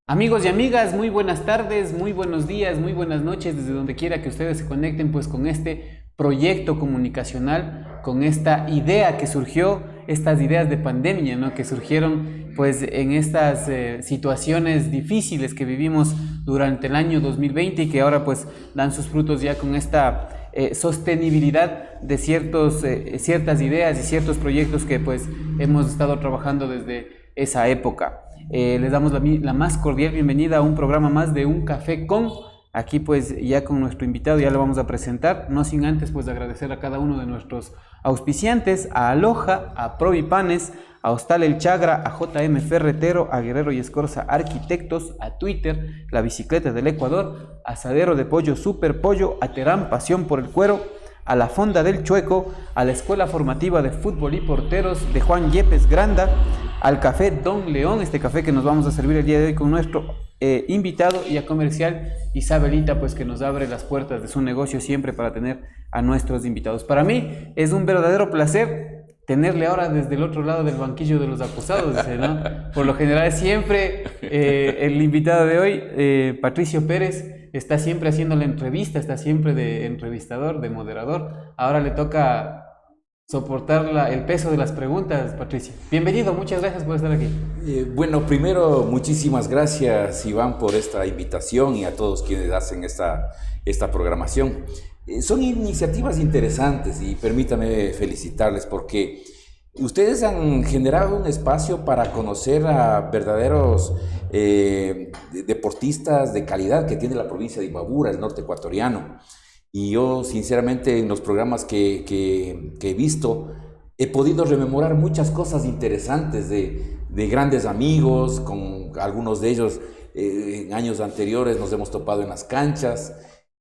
Amigos y amigas, muy buenas tardes, muy buenos días, muy buenas noches, desde donde quiera que ustedes se conecten, pues con este proyecto comunicacional, con esta idea que surgió, estas ideas de pandemia, ¿no? Que surgieron pues en estas situaciones difíciles que vivimos durante el año 2020 y que ahora pues dan sus frutos ya con esta sostenibilidad de ciertas ideas y ciertos proyectos que pues hemos estado trabajando desde esa época. Les damos la más cordial bienvenida a un programa más de Un Café con, aquí pues ya con nuestro invitado, ya lo vamos a presentar, no sin antes pues agradecer a cada uno de nuestros auspiciantes, a Aloha, a Provipanes, a Hostal El Chagra, a JM Ferretero, a Guerrero y Escorza Arquitectos, a Twitter, la bicicleta del Ecuador, a Asadero de Pollo Super Pollo, a Terán Pasión por el Cuero, a la Fonda del Chueco, a la Escuela Formativa de Fútbol y Porteros de Juan Yepes Granda, al Café Don León, este café que nos vamos a servir el día de hoy con nuestro invitado, y a Comercial Isabelita, pues que nos abre las puertas de su negocio siempre para tener a nuestros invitados. Para mí es un verdadero placer tenerle ahora desde el otro lado del banquillo de los acusados, ¿no? Por lo general siempre el invitado de hoy, Patricio Pérez, está siempre haciendo la entrevista, está siempre de entrevistador, de moderador. Ahora le toca soportar el peso de las preguntas, Patricio. Bienvenido, muchas gracias por estar aquí. Bueno, primero, muchísimas gracias, Iván, por esta invitación y a todos quienes hacen esta programación. Son iniciativas interesantes y permítame felicitarles porque ustedes han generado un espacio para conocer a verdaderos deportistas de calidad que tiene la provincia de Imbabura, el norte ecuatoriano. Y yo, sinceramente, en los programas que he visto, he podido rememorar muchas cosas interesantes de grandes amigos, con algunos de ellos en años anteriores nos hemos topado en las canchas,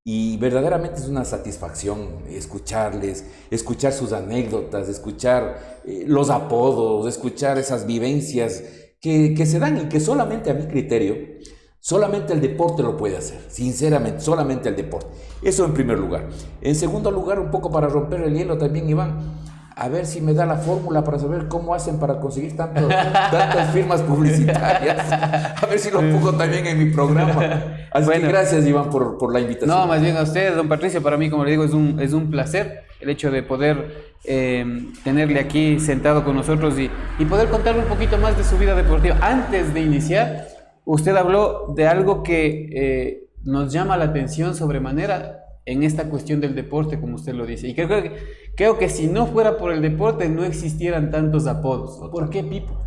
y verdaderamente es una satisfacción escucharles, escuchar sus anécdotas, escuchar los apodos, escuchar esas vivencias que se dan y que solamente a mi criterio, solamente el deporte lo puede hacer, sinceramente, solamente el deporte. Eso en primer lugar. En segundo lugar, un poco para romper el hielo también, Iván, a ver si me da la fórmula para saber cómo hacen para conseguir tantas firmas publicitarias. A ver si lo pongo también en mi programa. Así bueno, que gracias, Iván, por la invitación. No, más bien a usted, don Patricio, para mí, como le digo, es un placer el hecho de poder tenerle aquí sentado con nosotros y poder contarle un poquito más de su vida deportiva. Antes de iniciar, usted habló de algo que nos llama la atención sobremanera en esta cuestión del deporte, como usted lo dice. Y creo que si no fuera por el deporte, no existieran tantos apodos. ¿Por qué Pipo?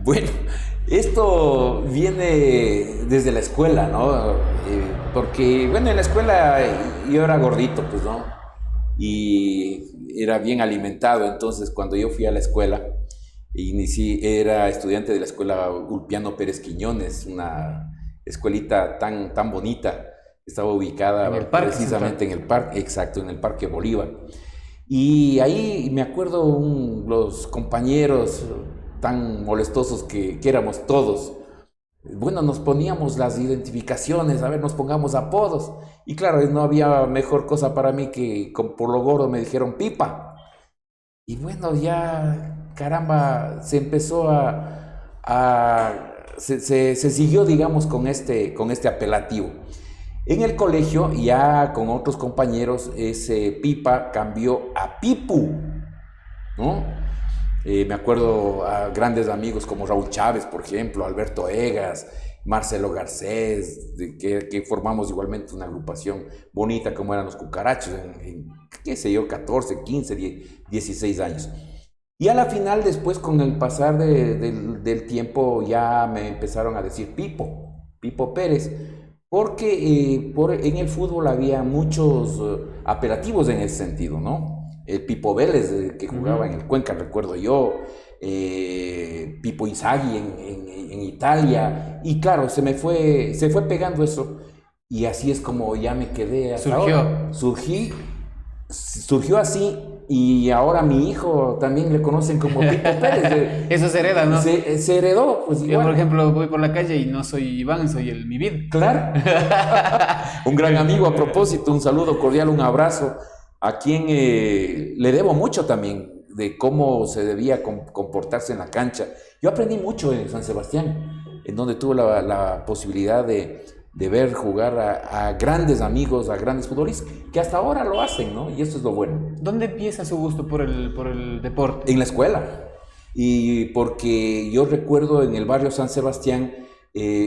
Bueno, esto viene desde la escuela, ¿no? Porque, bueno, en la escuela yo era gordito, pues, ¿no? Y era bien alimentado. Entonces, cuando yo fui a la escuela, era estudiante de la escuela Ulpiano Pérez Quiñones, una escuelita tan bonita. Estaba ubicada precisamente en el parque, exacto, en el Parque Bolívar. Y ahí me acuerdo los compañeros tan molestosos que éramos todos. Bueno, nos poníamos las identificaciones, a ver, nos pongamos apodos. Y claro, no había mejor cosa para mí que por lo gordo me dijeron Pipa. Y bueno, ya, caramba, se empezó se siguió, digamos, con este apelativo. En el colegio, ya con otros compañeros, ese Pipa cambió a Pipu, ¿no? Me acuerdo a grandes amigos como Raúl Chávez, por ejemplo, Alberto Egas, Marcelo Garcés, que formamos igualmente una agrupación bonita como eran los Cucarachos, qué sé yo, 14, 15, 16 años. Y a la final, después, con el pasar del tiempo, ya me empezaron a decir Pipo Pérez, porque en el fútbol había muchos apelativos en ese sentido, ¿no? El Pipo Vélez, que jugaba en el Cuenca, recuerdo yo, Pipo Inzaghi en Italia, y claro, se fue pegando eso, y así es como ya me quedé hasta ahora. Surgió así, y ahora mi hijo también le conocen como Pipo Pérez. Eso se hereda, ¿no? Se heredó, pues igual. Yo, por ejemplo, voy por la calle y no soy Iván, soy el Mi Vida. Claro. Un gran amigo, a propósito, un saludo cordial, un abrazo, a quien le debo mucho también de cómo se debía comportarse en la cancha. Yo aprendí mucho en San Sebastián. en donde tuve la posibilidad de ver jugar a grandes amigos, a grandes futbolistas, que hasta ahora lo hacen, ¿no? Y eso es lo bueno. ¿Dónde empieza su gusto por el deporte? En la escuela. Y porque yo recuerdo en el barrio San Sebastián,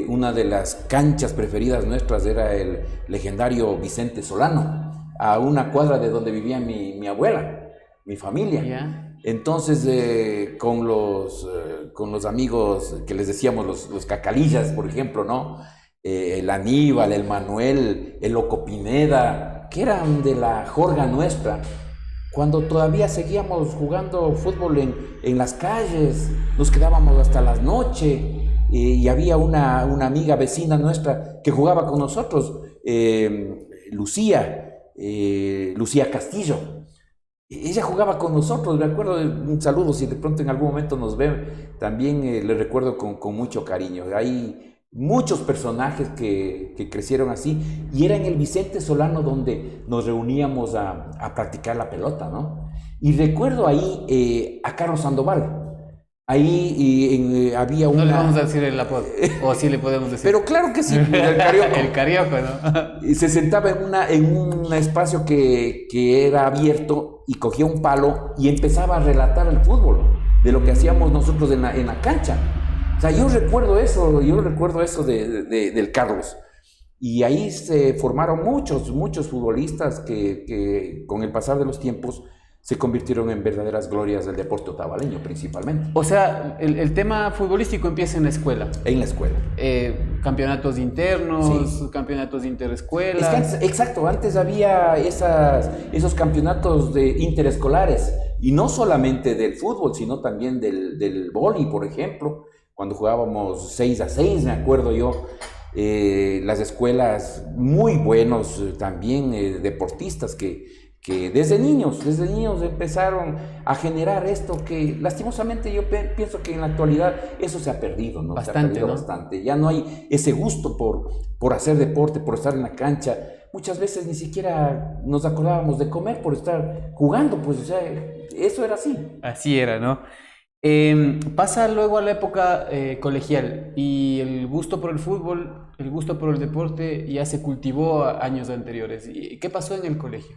una de las canchas preferidas nuestras era el legendario Vicente Solano, a una cuadra de donde vivía mi abuela, mi familia. Yeah. Entonces, con los amigos que les decíamos los cacalillas, por ejemplo, ¿no? El Aníbal, el Manuel, el Loco Pineda, que eran de la jorga nuestra, cuando todavía seguíamos jugando fútbol en las calles, nos quedábamos hasta las noches, y había una amiga vecina nuestra que jugaba con nosotros, Lucía Castillo. Ella jugaba con nosotros, me acuerdo, un saludo si de pronto en algún momento nos ve, también le recuerdo con mucho cariño. Hay muchos personajes que crecieron así, y era en el Vicente Solano donde nos reuníamos a practicar la pelota, ¿no? Y recuerdo ahí a Carlos Sandoval. Ahí había una... No le vamos a decir el apodo, o sí le podemos decir. Pero claro que sí, el Carioco. El Carioco, ¿no? Y se sentaba en un espacio que era abierto y cogía un palo y empezaba a relatar el fútbol, de lo que hacíamos nosotros en la cancha. O sea, yo recuerdo eso del Carlos. Y ahí se formaron muchos futbolistas que con el pasar de los tiempos se convirtieron en verdaderas glorias del deporte otavaleño, principalmente. O sea, el tema futbolístico empieza en la escuela. En la escuela. Campeonatos internos, sí. Campeonatos de interescuelas. Es que exacto, antes había esos campeonatos de interescolares, y no solamente del fútbol, sino también del vóley, por ejemplo, cuando jugábamos 6-6, me acuerdo yo. Las escuelas, muy buenos también deportistas que desde niños empezaron a generar esto que lastimosamente yo pienso que en la actualidad eso se ha perdido, ¿no? Bastante, se ha perdido, ¿no? Bastante. Ya no hay ese gusto por hacer deporte, por estar en la cancha. Muchas veces ni siquiera nos acordábamos de comer por estar jugando, pues, o sea, eso era así. Así era, ¿no? Pasa luego a la época colegial, y el gusto por el fútbol, el gusto por el deporte ya se cultivó a años anteriores. ¿Y qué pasó en el colegio?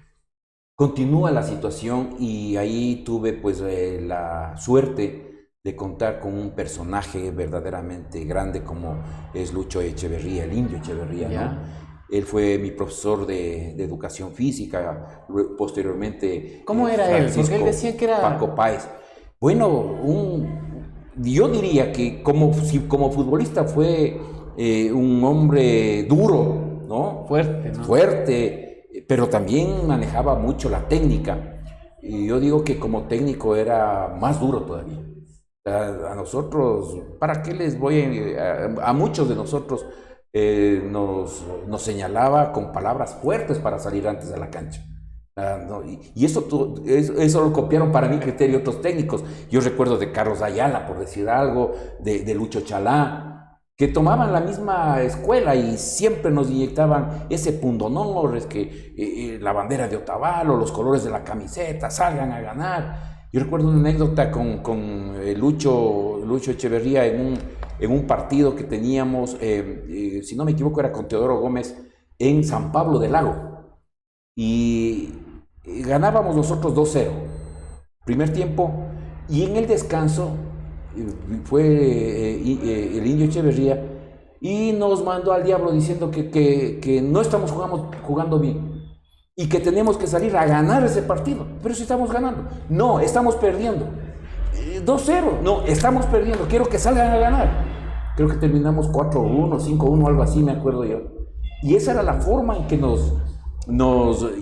Continúa la situación, y ahí tuve pues la suerte de contar con un personaje verdaderamente grande como es Lucho Echeverría, el Indio Echeverría, ¿no? Él fue mi profesor de educación física, posteriormente... ¿Cómo era él? Porque él decía que era... Paco Páez. Bueno, yo diría que como futbolista fue un hombre duro, ¿no? Fuerte, ¿no? Fuerte, pero también manejaba mucho la técnica. Y yo digo que como técnico era más duro todavía. A nosotros, ¿para qué les voy a muchos de nosotros nos señalaba con palabras fuertes para salir antes de la cancha? No, y eso lo copiaron para mi criterio otros técnicos. Yo recuerdo de Carlos Ayala, por decir algo, de Lucho Chalá, que tomaban la misma escuela y siempre nos inyectaban ese pundonor, es que la bandera de Otavalo, los colores de la camiseta, salgan a ganar. Yo recuerdo una anécdota con Lucho Echeverría en un partido que teníamos, si no me equivoco era con Teodoro Gómez, en San Pablo del Lago. Y ganábamos nosotros 2-0, primer tiempo, y en el descanso fue el Indio Echeverría y nos mandó al diablo diciendo que no estamos jugando bien y que tenemos que salir a ganar ese partido. Pero si estamos ganando, no, estamos perdiendo. 2-0, no, estamos perdiendo, quiero que salgan a ganar. Creo que terminamos 4-1, 5-1, algo así, me acuerdo yo. Y esa era la forma en que nos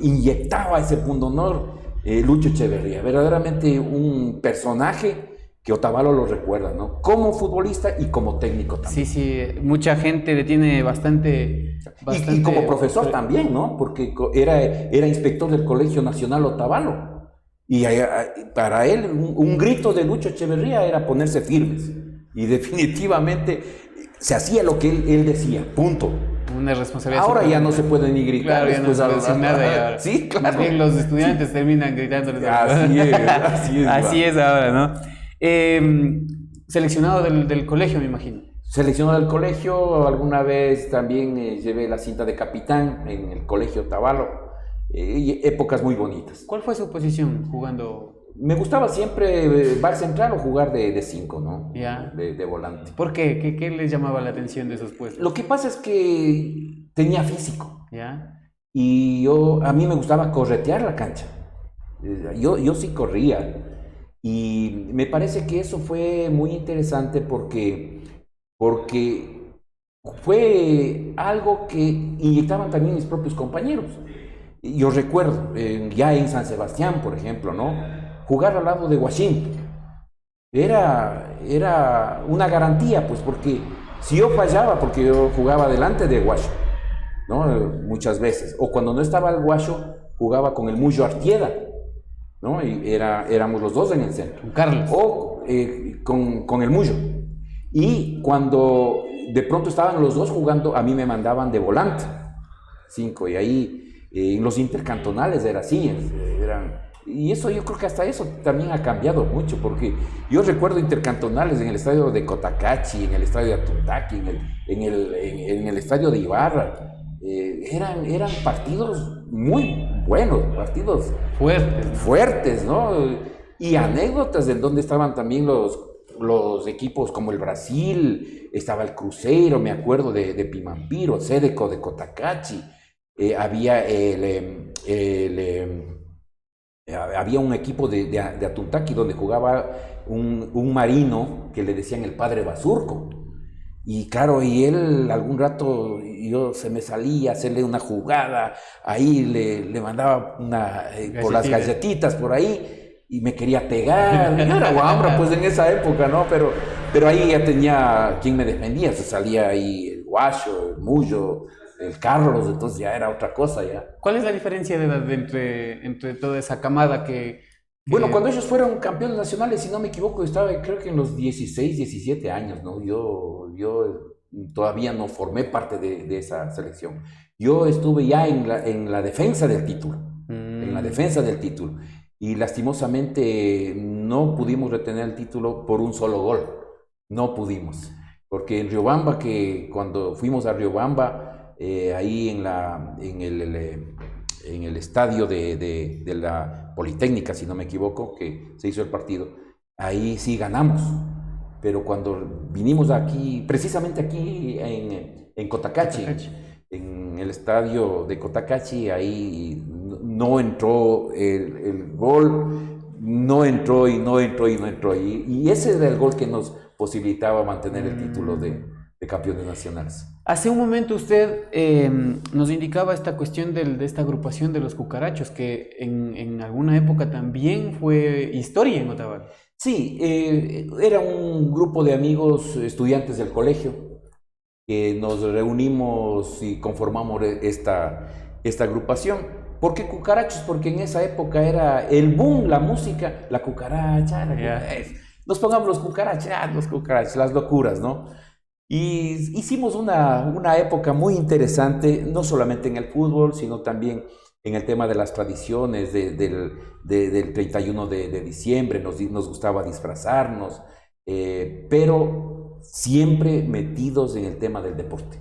inyectaba ese pundonor Lucho Echeverría. Verdaderamente un personaje que Otavalo lo recuerda, ¿no? Como futbolista y como técnico también. Sí, mucha gente le tiene bastante... Y como profesor también, ¿no? Porque era inspector del Colegio Nacional Otavalo. Y para él un grito de Lucho Echeverría era ponerse firmes. Y definitivamente se hacía lo que él decía, punto. Una responsabilidad. Ahora ya no se puede ni gritar. Claro, ya no se puede decir nada. Sí, claro. Más bien los estudiantes terminan gritándoles. Así es ahora, ¿no? Seleccionado del colegio, me imagino. seleccionado del colegio, alguna vez también llevé la cinta de capitán en el colegio Tabalo, y épocas muy bonitas. ¿Cuál fue su posición jugando? Me gustaba siempre back central o jugar de 5, ¿no? Ya. De volante. ¿Por qué? ¿Qué les llamaba la atención de esos puestos? Lo que pasa es que tenía físico. ¿Ya? Y a mí me gustaba corretear la cancha. Yo sí corría. Y me parece que eso fue muy interesante porque fue algo que inyectaban también mis propios compañeros. Yo recuerdo, ya en San Sebastián, por ejemplo, ¿no? Jugar al lado de Guachín era una garantía, pues, porque si yo fallaba, porque yo jugaba delante de Guacho, ¿no? Muchas veces, o cuando no estaba el Guacho, jugaba con el Muyo Artieda, ¿no? Y éramos los dos en el centro. Con Carlos. O con el Muyo. Y cuando de pronto estaban los dos jugando, a mí me mandaban de volante, 5, y ahí en los intercantonales era así, y eso yo creo que hasta eso también ha cambiado mucho, porque yo recuerdo intercantonales en el estadio de Cotacachi, en el estadio de Atuntaqui, en el estadio de Ibarra. Eran partidos muy buenos, partidos fuertes, ¿no? Y anécdotas de donde estaban también los equipos como el Brasil, estaba el Cruzeiro, me acuerdo de Pimampiro, Sedeco de Cotacachi, había había un equipo de Atuntaqui donde jugaba un marino que le decían el padre Basurco. Y claro, y él algún rato yo se me salía a hacerle una jugada, ahí le mandaba por las galletitas por ahí y me quería pegar. Yo era guambra pues en esa época, ¿no? Pero ahí ya tenía quien me defendía, se salía ahí el Guacho, el Muyo, el Carlos, entonces ya era otra cosa ya. ¿Cuál es la diferencia de edad entre toda esa camada que... Bueno, cuando ellos fueron campeones nacionales, si no me equivoco, estaba creo que en los 16, 17 años, ¿no? Yo todavía no formé parte de esa selección. Yo estuve ya en la defensa del título, en la defensa del título. Y lastimosamente no pudimos retener el título por un solo gol. No pudimos. Porque en Riobamba, que cuando fuimos a Riobamba, ahí en el estadio de la Politécnica, si no me equivoco, que se hizo el partido, ahí sí ganamos. Pero cuando vinimos aquí, precisamente aquí en Cotacachi, en el estadio de Cotacachi, ahí no entró el gol, no entró. Y ese era el gol que nos posibilitaba mantener el título de campeones nacionales. Hace un momento usted nos indicaba esta cuestión de esta agrupación de los cucarachos, que en alguna época también fue historia en Otavalo. Sí, era un grupo de amigos estudiantes del colegio que nos reunimos y conformamos esta agrupación. ¿Por qué cucarachos? Porque en esa época era el boom, la música, la cucaracha, nos pongamos los cucarachas, las locuras, ¿no? Y hicimos una época muy interesante, no solamente en el fútbol, sino también en el tema de las tradiciones del 31 de diciembre, nos gustaba disfrazarnos, pero siempre metidos en el tema del deporte.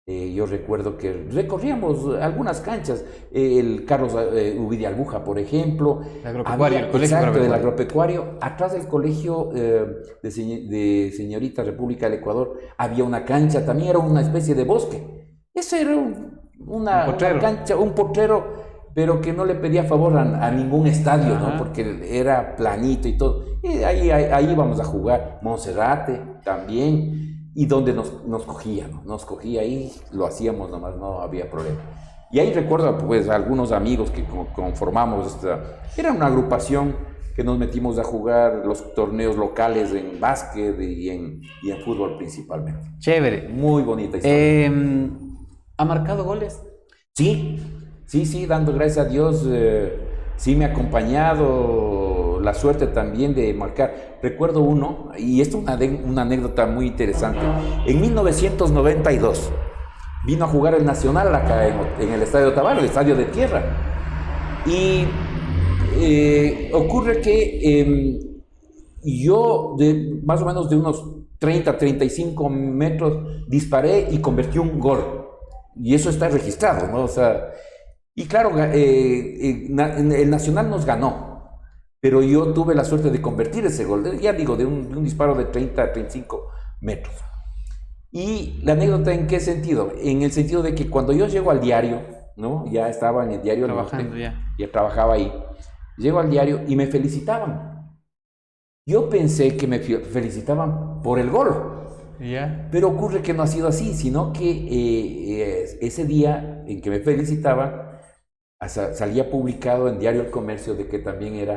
Yo recuerdo que recorríamos algunas canchas, el Carlos Uvidia Albuja, por ejemplo. El agropecuario, el colegio exacto, agropecuario. del agropecuario. Atrás del colegio de Señorita República del Ecuador había una cancha, también era una especie de bosque. Eso era una cancha, un potrero, pero que no le pedía favor a ningún estadio, ¿no? Porque era planito y todo. Y ahí íbamos a jugar. Monserrate también. Y donde nos cogía, ¿no? Nos cogía ahí, lo hacíamos nomás, no había problema. Y ahí recuerdo pues algunos amigos que conformamos era una agrupación que nos metimos a jugar los torneos locales en básquet y en fútbol principalmente. Chévere. Muy bonita historia. ¿Ha marcado goles? Sí, dando gracias a Dios, sí me ha acompañado la suerte también de marcar. Recuerdo uno, y esto es una anécdota muy interesante. En 1992 vino a jugar el Nacional acá en el Estadio Otavalo, el estadio de tierra. Y ocurre que Y yo, más o menos de unos 30, 35 metros, disparé y convertí un gol. Y eso está registrado, ¿no? O sea, y claro, el Nacional nos ganó, pero yo tuve la suerte de convertir ese gol, ya digo, de un disparo de 30, 35 metros. Y la anécdota, ¿en qué sentido? En el sentido de que cuando yo llego al diario, ¿no? Ya estaba en el diario, Trabajando ya. ya trabajaba ahí, llego al diario y me felicitaban. Yo pensé que me felicitaban por el gol, Ya. pero ocurre que no ha sido así, sino que ese día en que me felicitaban, salía publicado en Diario El Comercio de que también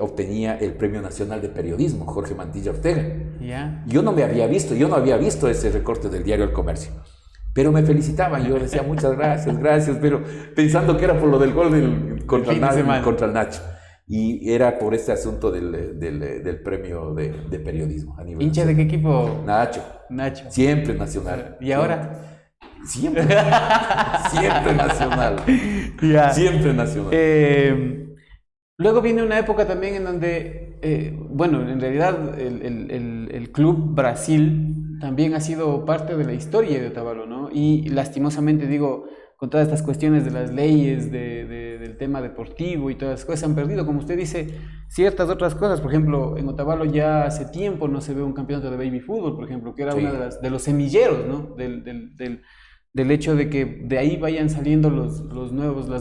obtenía el Premio Nacional de Periodismo, Jorge Mantilla Ortega. Ya. Yo no había visto ese recorte del Diario El Comercio, pero me felicitaban, yo decía muchas gracias, pero pensando que era por lo del gol contra el Nacho. Y era por este asunto del premio de periodismo a nivel ¿Hincha de qué equipo? Nacho. Siempre Nacional. ¿Y ahora? Siempre Nacional. Ya. Siempre Nacional. Luego viene una época también en donde, bueno, en realidad el Club Brasil también ha sido parte de la historia de Otavalo, ¿no? Y lastimosamente digo, con todas estas cuestiones de las leyes, del tema deportivo y todas las cosas, se han perdido, como usted dice, ciertas otras cosas. Por ejemplo, en Otavalo ya hace tiempo no se ve un campeonato de baby fútbol, por ejemplo, que era Sí. una de los semilleros, ¿no? Del hecho de que de ahí vayan saliendo las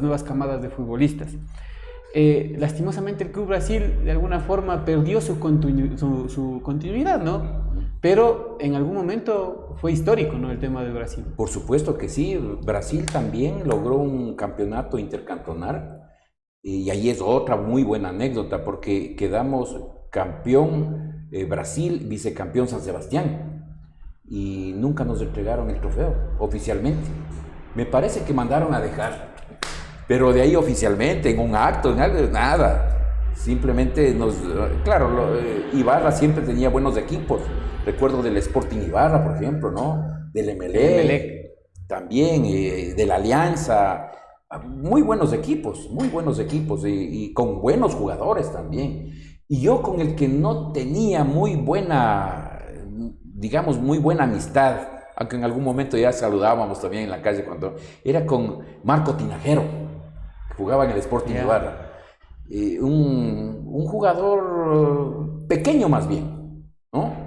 nuevas camadas de futbolistas. Lastimosamente el Club Brasil de alguna forma perdió su continuidad, ¿no? Pero en algún momento fue histórico, ¿no? El tema de Brasil. Por supuesto que sí. Brasil también logró un campeonato intercantonal y ahí es otra muy buena anécdota porque quedamos campeón Brasil, vicecampeón San Sebastián y nunca nos entregaron el trofeo oficialmente. Me parece que mandaron a dejar, pero de ahí oficialmente, en un acto, en algo, nada. Simplemente claro, Ibarra siempre tenía buenos equipos. Recuerdo del Sporting Ibarra, por ejemplo, ¿no? Del Emelec, también, de la Alianza. Muy buenos equipos y con buenos jugadores también. Y yo con el que no tenía muy buena amistad, aunque en algún momento ya saludábamos también en la calle era con Marco Tinajero, que jugaba en el Sporting Ibarra. Un jugador pequeño más bien, ¿no?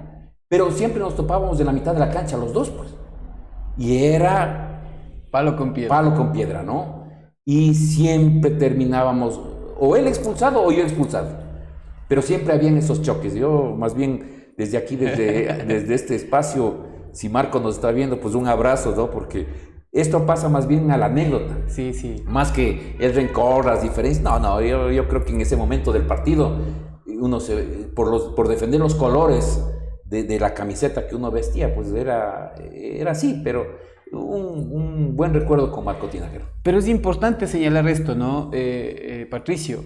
Pero siempre nos topábamos de la mitad de la cancha los dos, pues. Y era palo con piedra, ¿no? Y siempre terminábamos o él expulsado o yo expulsado. Pero siempre habían esos choques. Yo más bien desde aquí, desde este espacio, si Marco nos está viendo, pues un abrazo, ¿no? Porque esto pasa más bien a la anécdota. Sí, sí. Más que el rencor, las diferencias. No, yo creo que en ese momento del partido, uno por defender los colores de la camiseta que uno vestía, pues era así, pero un buen recuerdo con Marco Tinajero. Pero es importante señalar esto, ¿no, Patricio?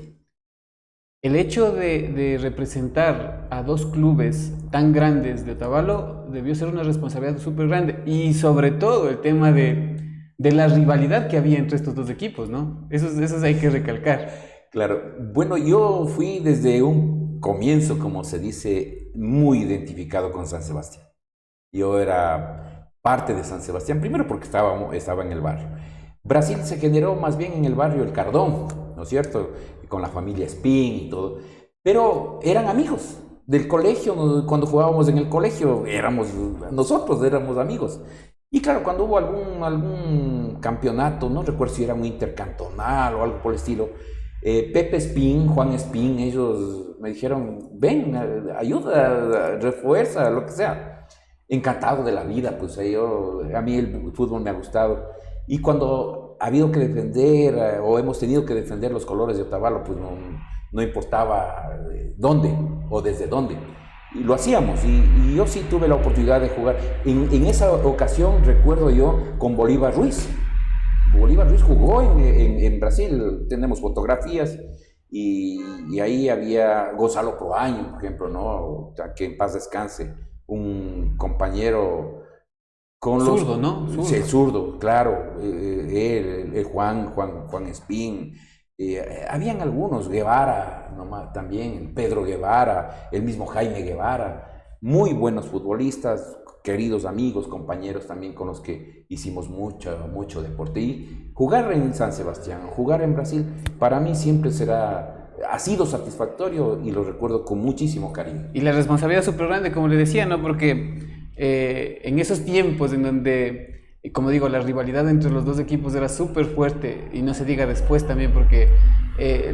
El hecho de representar a dos clubes tan grandes de Otavalo debió ser una responsabilidad súper grande y sobre todo el tema de la rivalidad que había entre estos dos equipos, ¿no? Eso hay que recalcar. Claro. Bueno, yo fui desde un comienzo, como se dice, muy identificado con San Sebastián. Yo era parte de San Sebastián, primero porque estaba en el barrio. Brasil se generó más bien en el barrio El Cardón, ¿no es cierto? Con la familia Espín y todo. Pero eran amigos del colegio, cuando jugábamos en el colegio, nosotros éramos amigos. Y claro, cuando hubo algún campeonato, no recuerdo si era un intercantonal o algo por el estilo, Pepe Espín, Juan Espín, ellos me dijeron, ven, ayuda, refuerza, lo que sea. Encantado de la vida, pues a mí el fútbol me ha gustado. Y cuando ha habido que defender o hemos tenido que defender los colores de Otavalo, pues no importaba dónde o desde dónde. Y lo hacíamos, y yo sí tuve la oportunidad de jugar. En esa ocasión, recuerdo yo, con Bolívar Ruiz. Bolívar Ruiz jugó en Brasil, tenemos fotografías, y ahí había Gonzalo Proaño, por ejemplo, ¿no? Que en paz descanse, un compañero con zurdo, los... ¿no? Sí, zurdo, claro, el Juan Espín, Habían algunos, Guevara, nomás, también, Pedro Guevara, el mismo Jaime Guevara, muy buenos futbolistas, queridos amigos, compañeros también con los que hicimos mucho deporte. Y jugar en San Sebastián, jugar en Brasil, para mí siempre ha sido satisfactorio y lo recuerdo con muchísimo cariño. Y la responsabilidad es súper grande, como le decía, ¿no? Porque en esos tiempos en donde, como digo, la rivalidad entre los dos equipos era súper fuerte, y no se diga después también, porque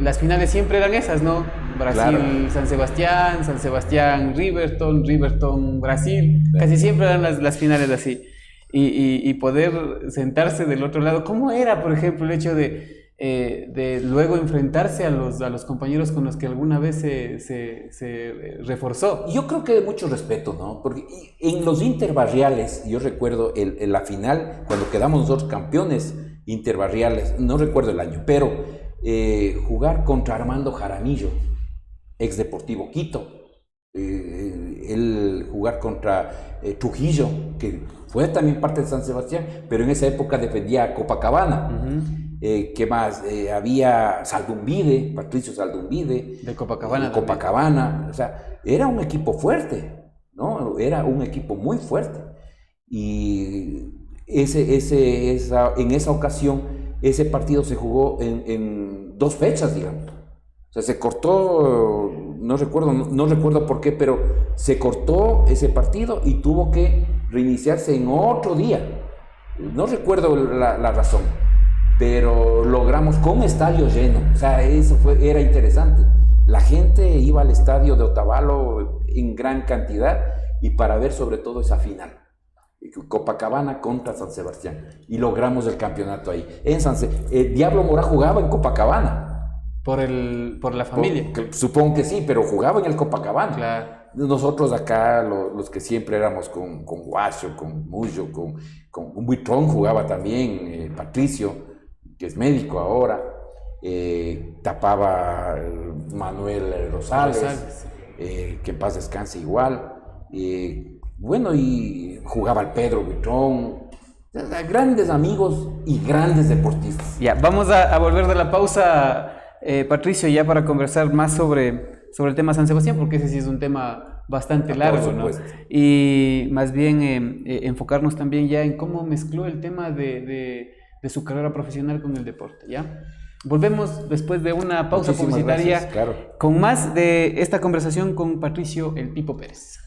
las finales siempre eran esas, ¿no? Brasil, claro. San Sebastián, Riverton, Brasil, claro. Casi siempre eran las finales así. Y poder sentarse del otro lado, ¿cómo era, por ejemplo, el hecho de luego enfrentarse a los compañeros con los que alguna vez se reforzó? Yo creo que de mucho respeto, ¿no? Porque en los interbarriales, yo recuerdo la final, cuando quedamos nosotros campeones interbarriales, no recuerdo el año, pero jugar contra Armando Jaramillo, ex Deportivo Quito, el jugar contra Trujillo, que fue también parte de San Sebastián, pero en esa época defendía a Copacabana. ¿Qué más? Había Saldumbide, Patricio Saldumbide. De Copacabana. De Copacabana. O sea, era un equipo fuerte, ¿no? Era un equipo muy fuerte. Y en esa ocasión, ese partido se jugó en 2 fechas, digamos. O sea, se cortó, no recuerdo por qué, pero se cortó ese partido y tuvo que reiniciarse en otro día. No recuerdo la razón, pero logramos con estadio lleno. O sea, era interesante. La gente iba al estadio de Otavalo en gran cantidad y para ver sobre todo esa final. Copacabana contra San Sebastián. Y logramos el campeonato ahí. Diablo Mora jugaba en Copacabana. Por la familia. Supongo que sí, pero jugaba en el Copacabana. Claro. Nosotros acá, los que siempre éramos con Guacho, con Mullo, con Buitrón jugaba también, Patricio, que es médico ahora, tapaba Manuel Rosales. Que en paz descanse igual. Bueno, y jugaba el Pedro Buitrón. Grandes amigos y grandes deportistas. Ya, vamos a volver de la pausa, Patricio, ya para conversar más sobre el tema San Sebastián, porque ese sí es un tema bastante largo, ¿no? Y más bien enfocarnos también ya en cómo mezcló el tema de su carrera profesional con el deporte, ¿ya? Volvemos después de una pausa publicitaria, gracias, claro, con más de esta conversación con Patricio El Pipo Pérez.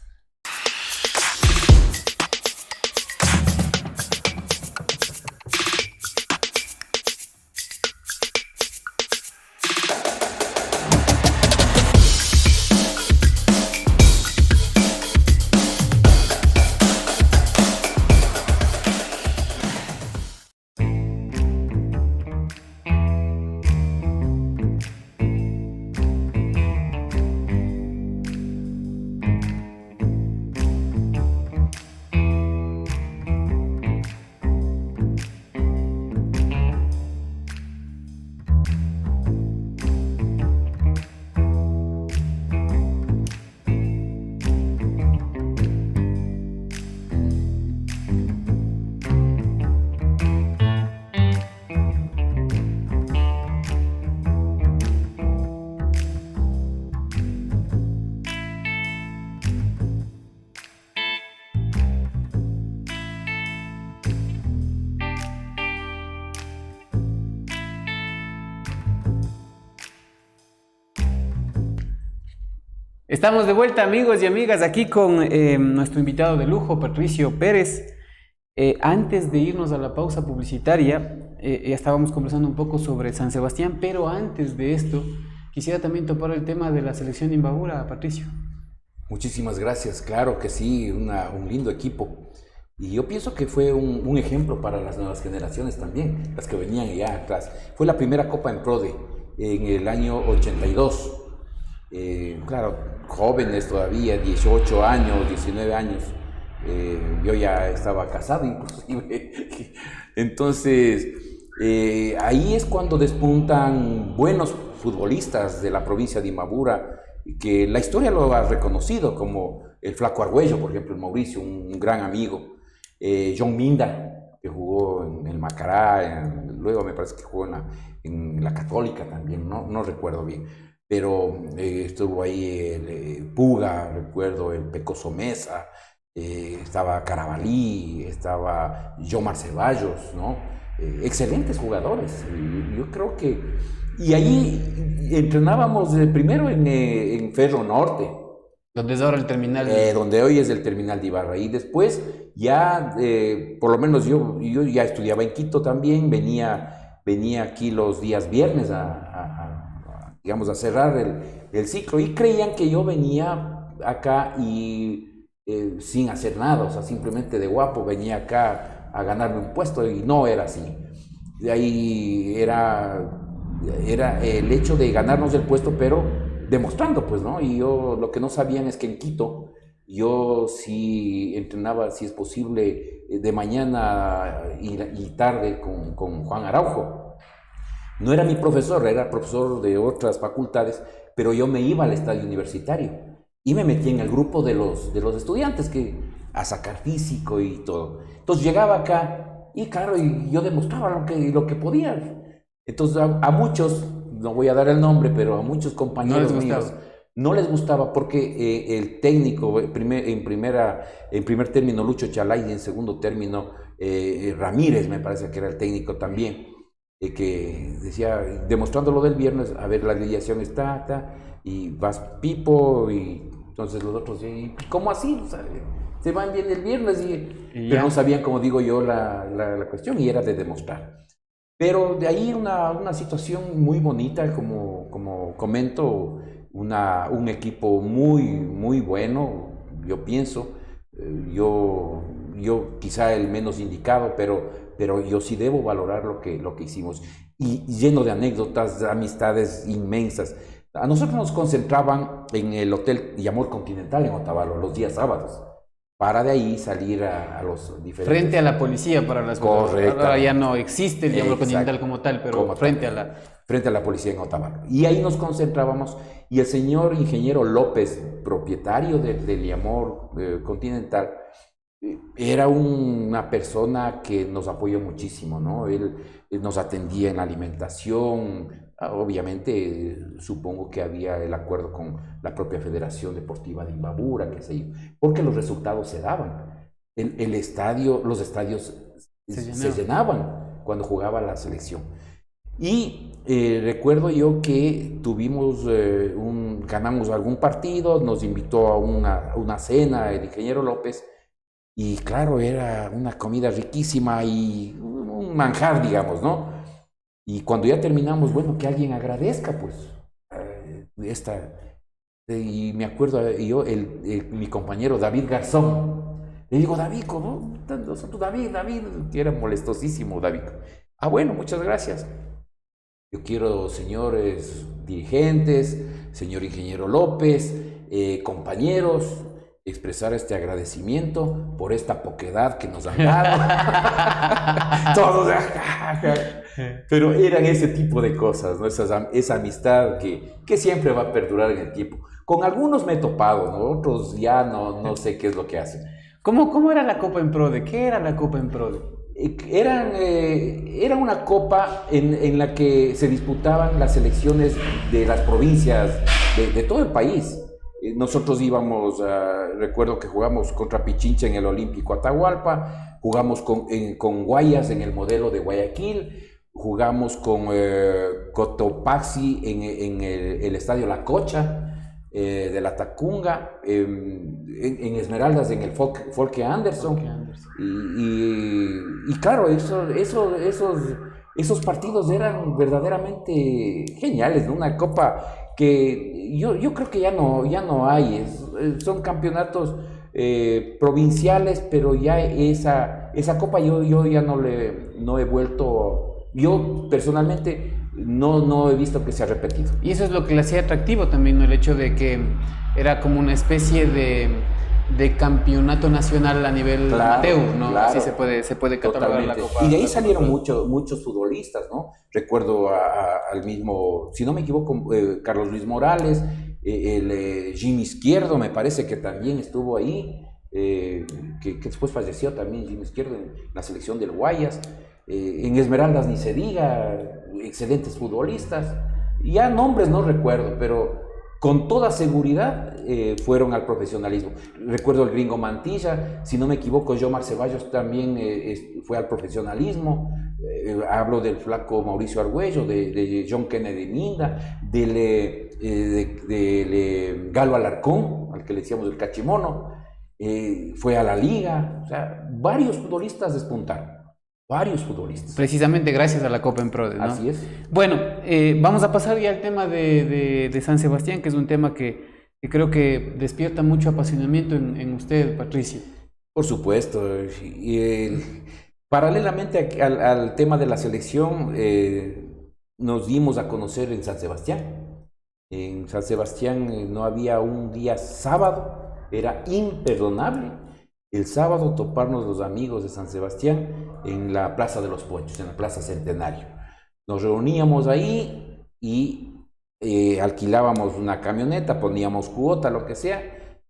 Estamos de vuelta, amigos y amigas, aquí con nuestro invitado de lujo, Patricio Pérez. Antes de irnos a la pausa publicitaria, ya estábamos conversando un poco sobre San Sebastián, pero antes de esto, quisiera también topar el tema de la selección de Imbabura, Patricio. Muchísimas gracias, claro que sí, un lindo equipo. Y yo pienso que fue un ejemplo para las nuevas generaciones también, las que venían allá atrás. Fue la primera Copa en Prode en el año 82. Claro, jóvenes todavía, 18 años, 19 años. Yo ya estaba casado inclusive. Entonces, ahí es cuando despuntan buenos futbolistas de la provincia de Imbabura, que la historia lo ha reconocido, como el Flaco Argüello, por ejemplo, el Mauricio, un gran amigo. John Minda, que jugó en el Macará, luego me parece que jugó en la Católica también, no recuerdo bien. Pero estuvo ahí el Puga, recuerdo, el Pecoso Mesa, estaba Carabalí, estaba Yomar Ceballos, ¿no? Excelentes jugadores. Yo creo que... Y ahí entrenábamos primero en Ferro Norte. Donde es ahora el terminal. Donde hoy es el terminal de Ibarra. Y después ya, por lo menos yo ya estudiaba en Quito también, venía aquí los días viernes digamos, a cerrar el ciclo, y creían que yo venía acá y sin hacer nada, o sea, simplemente de guapo venía acá a ganarme un puesto, y no era así. De ahí era el hecho de ganarnos el puesto, pero demostrando, pues, ¿no? Y yo, lo que no sabían es que en Quito yo sí entrenaba, si es posible, de mañana y tarde con Juan Araujo. No era mi profesor, era profesor de otras facultades, pero yo me iba al estadio universitario y me metí en el grupo de los estudiantes a sacar físico y todo. Entonces llegaba acá y claro, y yo demostraba lo que podía. Entonces a muchos, no voy a dar el nombre, pero a muchos compañeros míos no les gustaba porque el técnico, en primer término Lucho Chalay, y en segundo término Ramírez, me parece que era el técnico también, que decía, demostrando lo del viernes, a ver, la alineación está, y vas Pipo, y entonces los otros, ¿y cómo así? O sea, se van bien el viernes, pero no sabían, como digo yo, la cuestión, y era de demostrar. Pero de ahí una situación muy bonita, como comento, un equipo muy, muy bueno, yo pienso, yo quizá el menos indicado, pero yo sí debo valorar lo que hicimos, y lleno de anécdotas, de amistades inmensas. A nosotros nos concentraban en el Hotel Yamor Continental en Otavalo los días sábados, para de ahí salir a los diferentes... Frente a la policía para las cosas. Ahora ya no existe el Yamor Continental como tal, pero frente a la policía en Otavalo. Y ahí nos concentrábamos, y el señor ingeniero López, propietario del Yamor Continental, era una persona que nos apoyó muchísimo, ¿no? Él nos atendía en la alimentación, obviamente supongo que había el acuerdo con la propia Federación Deportiva de Imbabura, qué sé yo, porque los resultados se daban. Los estadios se llenaban cuando jugaba la selección. Y recuerdo yo que ganamos algún partido, nos invitó a una cena el ingeniero López. Y claro, era una comida riquísima y un manjar, digamos, ¿no? Y cuando ya terminamos, bueno, que alguien agradezca, pues, y me acuerdo yo, mi compañero David Garzón, le digo, David, ¿cómo? David, que era molestosísimo, David. Ah, bueno, muchas gracias. Yo quiero, señores dirigentes, señor ingeniero López, compañeros, expresar este agradecimiento por esta poquedad que nos han dado. Todos, pero eran ese tipo de cosas, ¿no? Esa amistad que siempre va a perdurar en el tiempo. Con algunos me he topado, ¿no? Otros ya no sé qué es lo que hacen. ¿Cómo era la Copa Emprode? ¿Qué era la Copa Emprode? Era una copa en la que se disputaban las selecciones de las provincias de todo el país. Nosotros íbamos, recuerdo que jugamos contra Pichincha en el Olímpico Atahualpa, jugamos con Guayas en el modelo de Guayaquil, jugamos con Cotopaxi en el Estadio La Cocha de la Tacunga, en Esmeraldas en el Folke Anderson. Y claro, esos partidos eran verdaderamente geniales, ¿no? Una copa que yo creo que ya no hay, son campeonatos provinciales, pero ya esa copa yo ya no he vuelto, yo personalmente no he visto que se ha repetido. Y eso es lo que le hacía atractivo también, ¿no? El hecho de que era como una especie de campeonato nacional a nivel amateur, ¿no? Claro, así se puede catalogar la Copa. Y de ahí salieron muchos futbolistas, ¿no? Recuerdo al mismo, si no me equivoco, Carlos Luis Morales, Jimmy Izquierdo, me parece que también estuvo ahí, que después falleció también Jimmy Izquierdo en la selección del Guayas. en Esmeraldas ni se diga, excelentes futbolistas, ya nombres no recuerdo, pero con toda seguridad fueron al profesionalismo. Recuerdo el Gringo Mantilla, si no me equivoco, Jomar Ceballos también fue al profesionalismo. Hablo del flaco Mauricio Argüello, de John Kennedy Minda, del Galo Alarcón, al que le decíamos el Cachimono, fue a la liga. O sea, varios futbolistas despuntaron. Varios futbolistas. Precisamente gracias a la Copa en Prode, ¿no? Así es. Bueno, vamos a pasar ya al tema de San Sebastián, que es un tema que creo que despierta mucho apasionamiento en usted, Patricio. Por supuesto. Paralelamente al tema de la selección, nos dimos a conocer en San Sebastián. En San Sebastián no había un día sábado, era imperdonable el sábado toparnos los amigos de San Sebastián en la Plaza de los Ponchos, en la Plaza Centenario. Nos reuníamos ahí y alquilábamos una camioneta, poníamos cuota, lo que sea,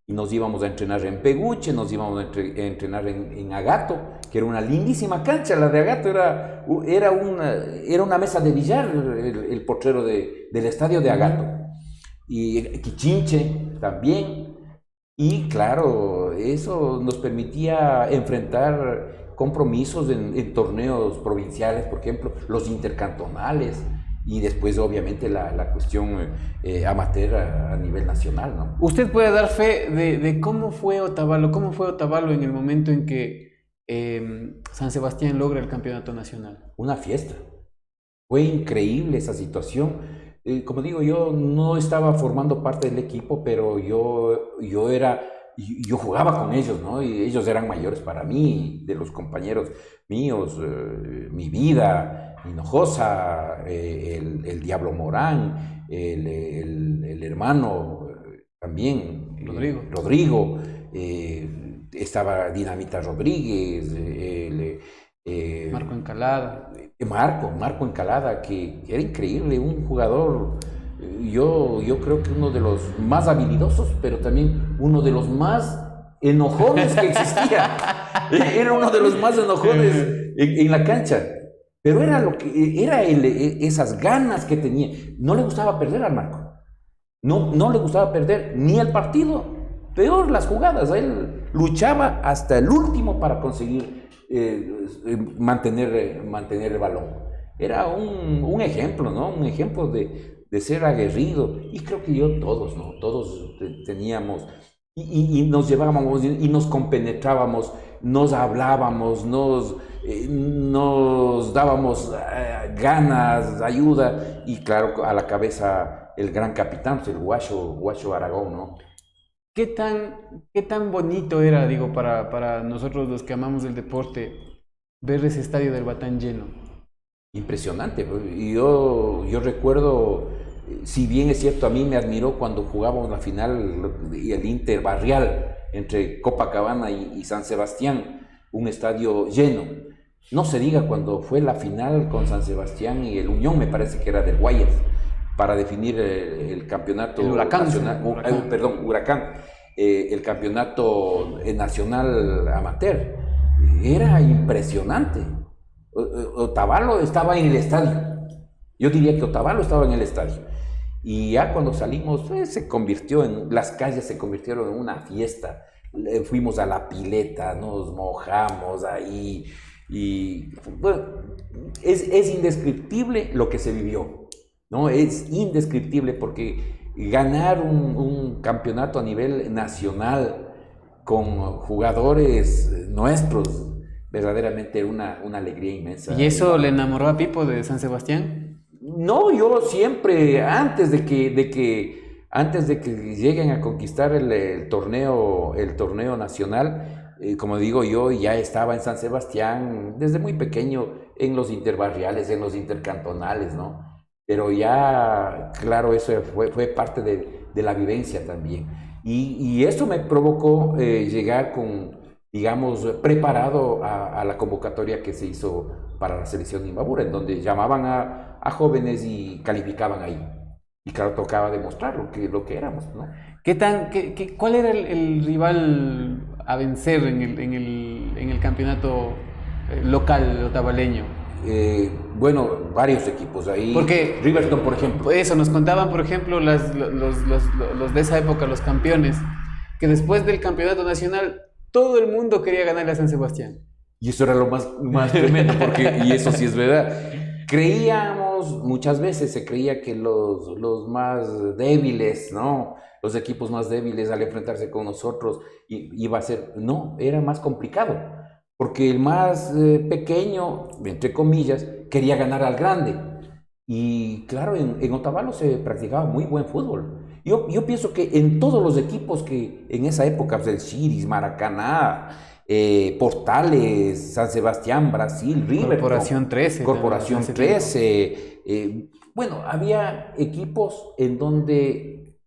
y nos íbamos a entrenar en Peguche, nos íbamos a entrenar en Agato, que era una lindísima cancha. La de Agato era una mesa de billar, el potrero del estadio de Agato. Y Quichinche también. Y claro, eso nos permitía enfrentar compromisos en torneos provinciales, por ejemplo, los intercantonales, y después obviamente la cuestión amateur a nivel nacional, ¿no? Usted puede dar fe de cómo fue Otavalo en el momento en que San Sebastián logra el campeonato nacional. Una fiesta. Fue increíble esa situación. Como digo, yo no estaba formando parte del equipo, pero yo jugaba con ellos, ¿no? Y ellos eran mayores para mí, de los compañeros míos, Mi Vida, Hinojosa, el Diablo Morán, el hermano también, Rodrigo, estaba Dinamita Rodríguez, Marco Encalada. Marco Encalada, que era increíble, un jugador, yo creo que uno de los más habilidosos, pero también uno de los más enojones que existía. Era uno de los más enojones en la cancha, pero era esas ganas que tenía. No le gustaba perder al Marco, no le gustaba perder ni el partido, peor las jugadas. Él luchaba hasta el último para conseguir mantener el balón. Era un ejemplo, ¿no? Un ejemplo de ser aguerrido. Y creo que todos, ¿no? Todos teníamos, y nos llevábamos y nos compenetrábamos, nos hablábamos, nos dábamos ganas, ayuda, y claro, a la cabeza el gran capitán, el Guacho Aragón, ¿no? ¿Qué tan bonito era, digo, para nosotros los que amamos el deporte, ver ese estadio del Batán lleno? Impresionante. Y yo recuerdo, si bien es cierto, a mí me admiró cuando jugábamos la final y el Inter Barrial entre Copacabana y San Sebastián, un estadio lleno. No se diga cuando fue la final con San Sebastián y el Unión, me parece que era del Guayas, para definir el campeonato nacional, Huracán, el campeonato nacional amateur. Era impresionante. Otavalo estaba en el estadio. Yo diría que Otavalo estaba en el estadio. Y ya cuando salimos, las calles se convirtieron en una fiesta. Fuimos a la pileta, nos mojamos ahí. Y bueno, es indescriptible lo que se vivió. ¿No? Es indescriptible, porque ganar un campeonato a nivel nacional con jugadores nuestros, verdaderamente era una alegría inmensa. ¿Y eso le enamoró a Pipo de San Sebastián? No, yo siempre, antes de que lleguen a conquistar el torneo nacional, como digo, yo ya estaba en San Sebastián desde muy pequeño, en los interbarriales, en los intercantonales, ¿no? Pero ya, claro, eso fue parte de la vivencia también. Y eso me provocó llegar digamos, preparado a la convocatoria que se hizo para la selección de Imbabura, en donde llamaban a jóvenes y calificaban ahí. Y claro, tocaba demostrar lo que éramos, ¿no? ¿Cuál era el rival a vencer en el campeonato local otavaleño? Bueno, varios equipos ahí. Porque Riverton, por ejemplo. eso nos contaban, por ejemplo, los de esa época, los campeones, que después del campeonato nacional todo el mundo quería ganarle a San Sebastián. Y eso era lo más tremendo, porque, y eso sí es verdad. Creíamos, muchas veces se creía que los más débiles, ¿no? Los equipos más débiles al enfrentarse con nosotros iba a ser, no, era más complicado, porque el más pequeño, entre comillas, quería ganar al grande. Y claro, en Otavalo se practicaba muy buen fútbol. Yo pienso que en todos los equipos que en esa época, pues, el Chiris, Maracaná, Portales, San Sebastián, Brasil, River, Corporación 13. Corporación 13. Bueno, había equipos en donde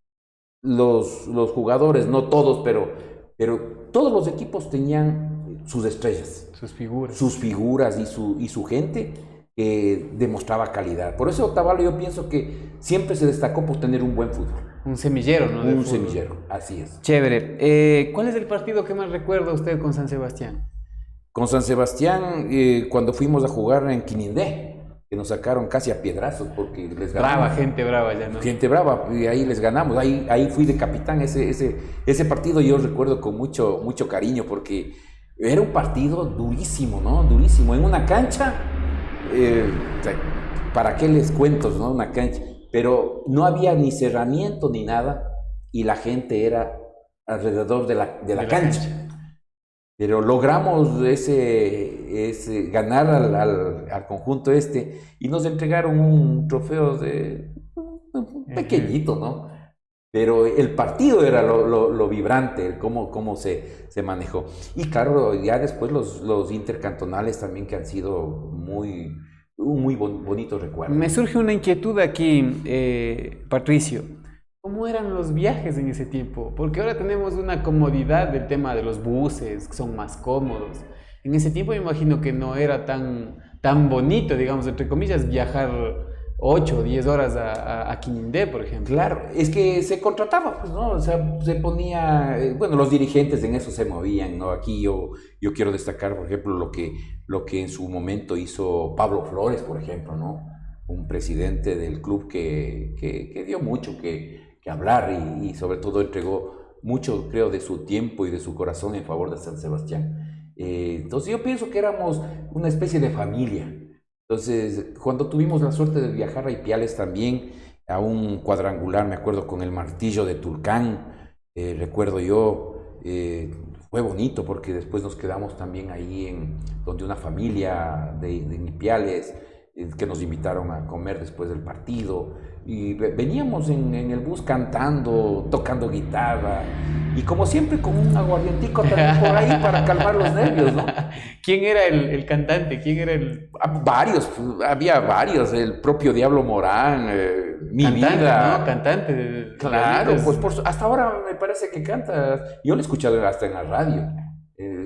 los jugadores, no todos, pero todos los equipos tenían sus estrellas, sus figuras y su gente que demostraba calidad. Por eso Otavalo yo pienso que siempre se destacó por tener un buen fútbol. Un semillero, ¿no? Un semillero, así es. Chévere. ¿Cuál es el partido que más recuerda usted con San Sebastián? Con San Sebastián, cuando fuimos a jugar en Quinindé, que nos sacaron casi a piedrazos porque les ganamos. Brava, gente brava ya, ¿no? Gente brava, y ahí les ganamos. Ahí fui de capitán. Ese partido yo recuerdo con mucho cariño porque era un partido durísimo, ¿no? Durísimo. En una cancha, ¿para qué les cuento, no? Una cancha. Pero no había ni cerramiento ni nada y la gente era alrededor de la cancha. Pero logramos ganar al conjunto y nos entregaron un trofeo pequeñito, ¿no? Pero el partido era lo vibrante, cómo se manejó. Y claro, ya después los intercantonales también que han sido muy bonitos recuerdos. Me surge una inquietud aquí, Patricio. ¿Cómo eran los viajes en ese tiempo? Porque ahora tenemos una comodidad del tema de los buses, que son más cómodos. En ese tiempo me imagino que no era tan bonito, digamos, entre comillas, viajar 8 o 10 horas a Quinindé, por ejemplo. Claro, es que se contrataba, pues, ¿no? O sea, se ponía, bueno, los dirigentes en eso se movían, ¿no? Aquí yo quiero destacar, por ejemplo, lo que en su momento hizo Pablo Flores, por ejemplo, ¿no? Un presidente del club que dio mucho que hablar y sobre todo entregó mucho, creo, de su tiempo y de su corazón en favor de San Sebastián. Entonces yo pienso que éramos una especie de familia. Entonces, cuando tuvimos la suerte de viajar a Ipiales también, a un cuadrangular, me acuerdo, con el Martillo de Tulcán, recuerdo yo, fue bonito porque después nos quedamos también ahí donde una familia de Ipiales, que nos invitaron a comer después del partido, y veníamos en el bus cantando, tocando guitarra, y como siempre con un aguardientico también por ahí para calmar los nervios, ¿no? ¿Quién era el cantante? ¿Quién era el...? Varios, había varios, el propio Diablo Morán, Mi Cantante, Vida. ¿no? Cantante. Claro, pues hasta ahora me parece que canta, yo lo he escuchado hasta en la radio,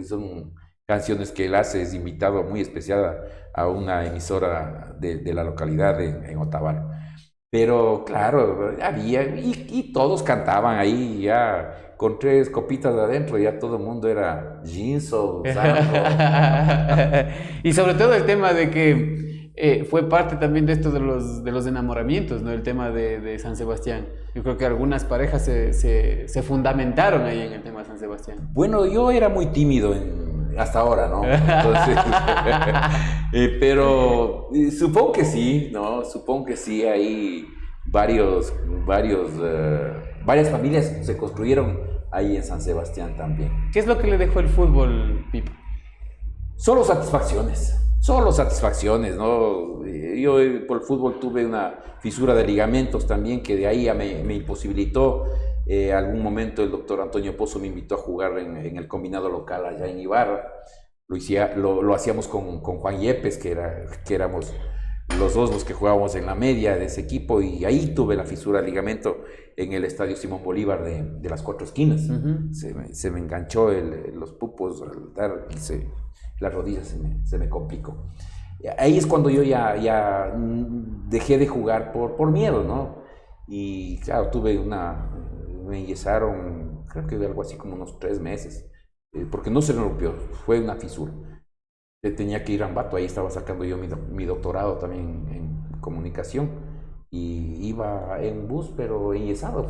son canciones que él hace, es invitado muy especial a una emisora de la localidad en Otavalo. Pero claro, había, y todos cantaban ahí ya con 3 copitas de adentro, ya todo el mundo era Ginso, Santo. Y sobre todo el tema de que fue parte también de esto de los enamoramientos, ¿no? El tema de San Sebastián. Yo creo que algunas parejas se fundamentaron ahí en el tema de San Sebastián. Bueno, yo era muy tímido hasta ahora, ¿no? Entonces, pero supongo que sí, ¿no? Supongo que sí, hay varias familias se construyeron ahí en San Sebastián también. ¿Qué es lo que le dejó el fútbol, Pipo? Solo satisfacciones, ¿no? Yo por el fútbol tuve una fisura de ligamentos también que de ahí ya me imposibilitó. Algún momento el doctor Antonio Pozo me invitó a jugar en el combinado local allá en Ibarra. Lo hacíamos con Juan Yepes, que éramos los dos los que jugábamos en la media de ese equipo, y ahí tuve la fisura de ligamento en el estadio Simón Bolívar de las 4 esquinas. Uh-huh. Se me enganchó los pupos al dar y las rodillas se me complicó. Ahí es cuando yo ya dejé de jugar por miedo, ¿no? Y claro, me enyesaron, creo que algo así como unos 3 meses, porque no se rompió, fue una fisura. tenía que ir a Ambato, ahí estaba sacando yo mi doctorado también en comunicación y iba en bus, pero enyesado.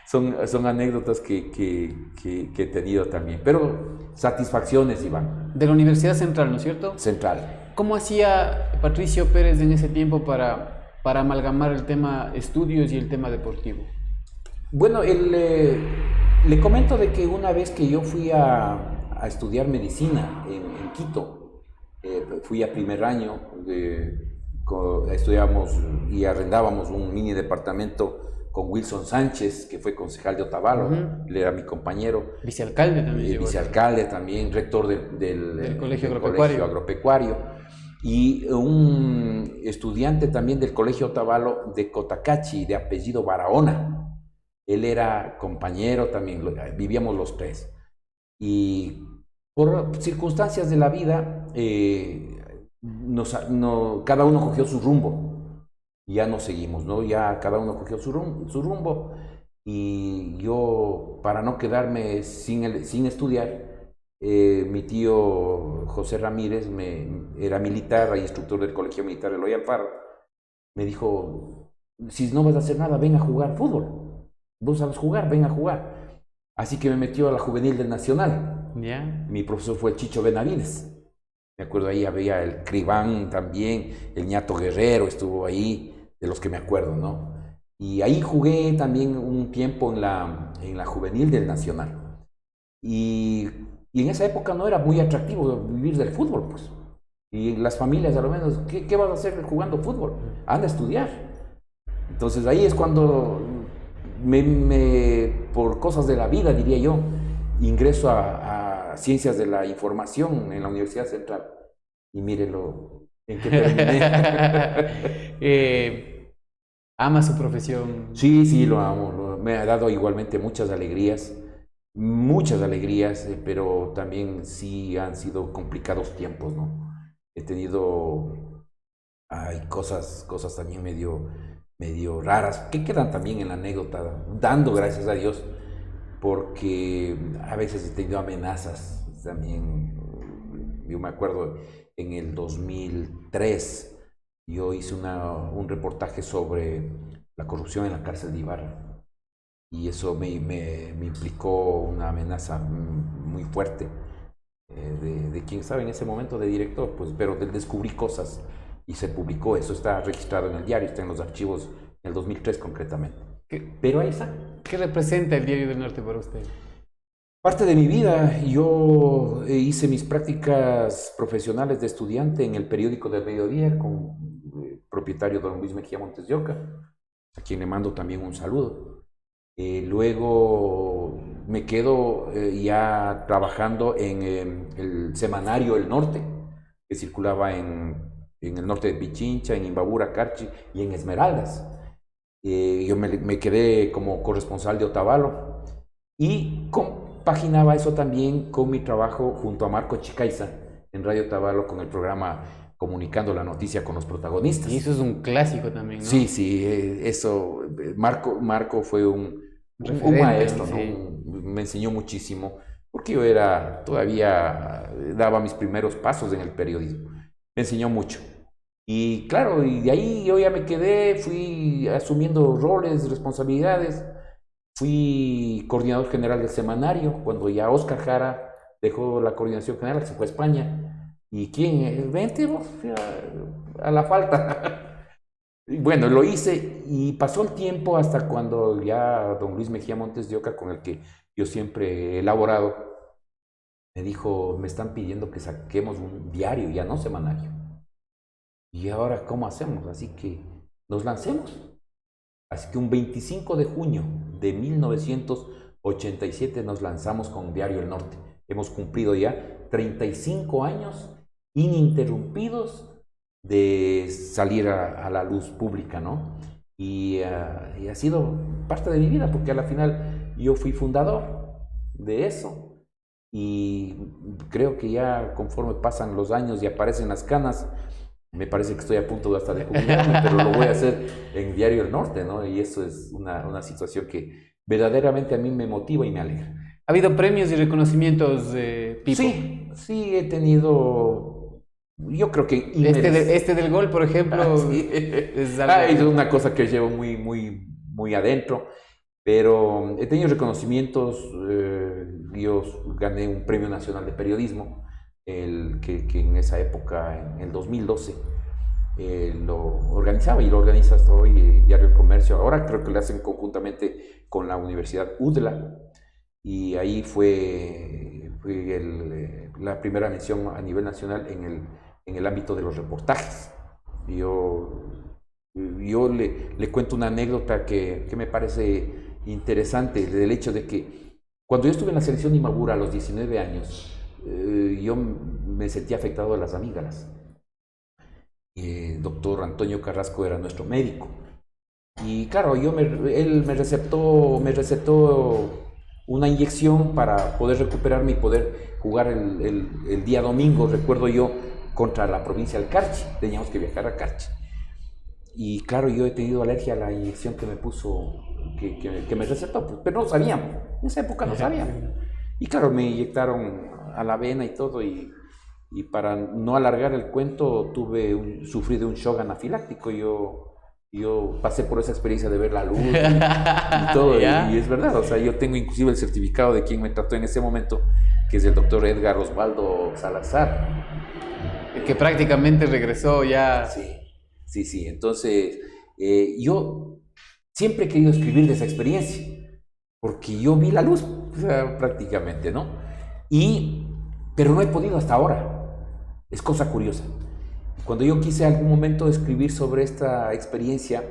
Son anécdotas que he tenido también, pero satisfacciones, Iván. De la Universidad Central, ¿no es cierto? Central. ¿Cómo hacía Patricio Pérez en ese tiempo para amalgamar el tema estudios y el tema deportivo? Bueno, le comento de que una vez que yo fui a estudiar medicina en Quito, fui a primer año, estudiábamos y arrendábamos un mini departamento con Wilson Sánchez, que fue concejal de Otavalo, él era mi compañero. Vicealcalde también. Vicealcalde también, rector del Colegio Agropecuario. Y un estudiante también del Colegio Otavalo de Cotacachi, de apellido Barahona. Él era compañero también, vivíamos los tres. Y por circunstancias de la vida, cada uno cogió su rumbo. Y ya nos seguimos, ¿no? Ya cada uno cogió su rumbo. Y yo, para no quedarme sin estudiar, mi tío José Ramírez era militar, instructor del Colegio Militar Eloy Alfaro. Me dijo, si no vas a hacer nada, ven a jugar fútbol. Vos sabes jugar, ven a jugar. Así que me metió a la juvenil del Nacional. Yeah. Mi profesor fue el Chicho Benavides. Me acuerdo, ahí había el Cribán también, el Ñato Guerrero estuvo ahí, de los que me acuerdo, ¿no? Y ahí jugué también un tiempo en la juvenil del Nacional. Y en esa época no era muy atractivo vivir del fútbol, pues. Y las familias, a lo menos, ¿qué vas a hacer jugando fútbol? Anda a estudiar. Entonces ahí es cuando por cosas de la vida, diría yo, ingreso a Ciencias de la Información en la Universidad Central. Y mírenlo, ¿en qué terminé? ¿Ama su profesión? Sí, lo amo. Me ha dado igualmente muchas alegrías, pero también sí han sido complicados tiempos, ¿no? He tenido cosas también medio raras, que quedan también en la anécdota, dando gracias a Dios, porque a veces he tenido amenazas también. Yo me acuerdo en el 2003, yo hice un reportaje sobre la corrupción en la cárcel de Ibarra y eso me implicó una amenaza muy fuerte de quien estaba en ese momento de director, pues, pero descubrí cosas y se publicó, eso está registrado en el diario, está en los archivos en el 2003 concretamente. Pero ahí está. ¿Qué representa el Diario del Norte para usted? Parte de mi vida. Yo hice mis prácticas profesionales de estudiante en el periódico del Mediodía con el propietario don Luis Mejía Montes de Oca, a quien le mando también un saludo. Luego me quedo ya trabajando en el semanario El Norte, que circulaba en el norte de Pichincha, en Imbabura, Carchi y en Esmeraldas. Yo me quedé como corresponsal de Otavalo y compaginaba eso también con mi trabajo junto a Marco Chicaiza en Radio Otavalo con el programa Comunicando la Noticia con los Protagonistas. Y eso es un clásico también, ¿no? Sí, eso, Marco fue un maestro, ¿no? Sí. Me enseñó muchísimo, porque yo todavía daba mis primeros pasos en el periodismo. Me enseñó mucho. Y claro, y de ahí yo ya me quedé, fui asumiendo roles, responsabilidades. Fui coordinador general del semanario, cuando ya Óscar Jara dejó la coordinación general, se fue a España. ¿Y quién? Vente vos, a la falta. Bueno, lo hice y pasó el tiempo hasta cuando ya don Luis Mejía Montes de Oca, con el que yo siempre he elaborado, me dijo, me están pidiendo que saquemos un diario, ya no semanario. ¿Y ahora cómo hacemos? Así que nos lancemos. Así que un 25 de junio de 1987 nos lanzamos con Diario El Norte. Hemos cumplido ya 35 años ininterrumpidos de salir a la luz pública, ¿no? Y ha sido parte de mi vida, porque a la final yo fui fundador de eso. Y creo que ya conforme pasan los años y aparecen las canas, me parece que estoy a punto hasta de jubilarme, pero lo voy a hacer en Diario El Norte, ¿no? Y eso es una situación que verdaderamente a mí me motiva y me alegra. ¿Ha habido premios y reconocimientos, Pipo? sí he tenido, yo creo que... Este del gol, por ejemplo, sí. es algo... Es una cosa que llevo muy adentro, pero he tenido reconocimientos. Yo gané un Premio Nacional de Periodismo, que en esa época, en el 2012, lo organizaba y lo organiza hasta hoy Diario El Comercio. Ahora creo que lo hacen conjuntamente con la Universidad UDLA, y ahí fue la primera mención a nivel nacional en el ámbito de los reportajes. Yo le cuento una anécdota que me parece interesante, del hecho de que cuando yo estuve en la selección Imabura a los 19 años, yo me sentía afectado de las amígdalas. El doctor Antonio Carrasco era nuestro médico. Y claro, él me recetó una inyección para poder recuperarme y poder jugar el día domingo, recuerdo yo, contra la provincia del Carchi. Teníamos que viajar a Carchi. Y claro, yo he tenido alergia a la inyección que me puso, que me recetó, pero no sabíamos, en esa época no sabíamos. Y claro, me inyectaron a la vena y todo, y para no alargar el cuento, sufrí de un shock anafiláctico. Yo pasé por esa experiencia de ver la luz y todo, y es verdad. O sea, yo tengo inclusive el certificado de quien me trató en ese momento, que es el doctor Edgar Osvaldo Salazar. Que prácticamente regresó ya. Sí. Entonces, yo siempre he querido escribir de esa experiencia, porque yo vi la luz, o sea, prácticamente, ¿no? Pero no he podido hasta ahora. Es cosa curiosa. Cuando yo quise algún momento escribir sobre esta experiencia,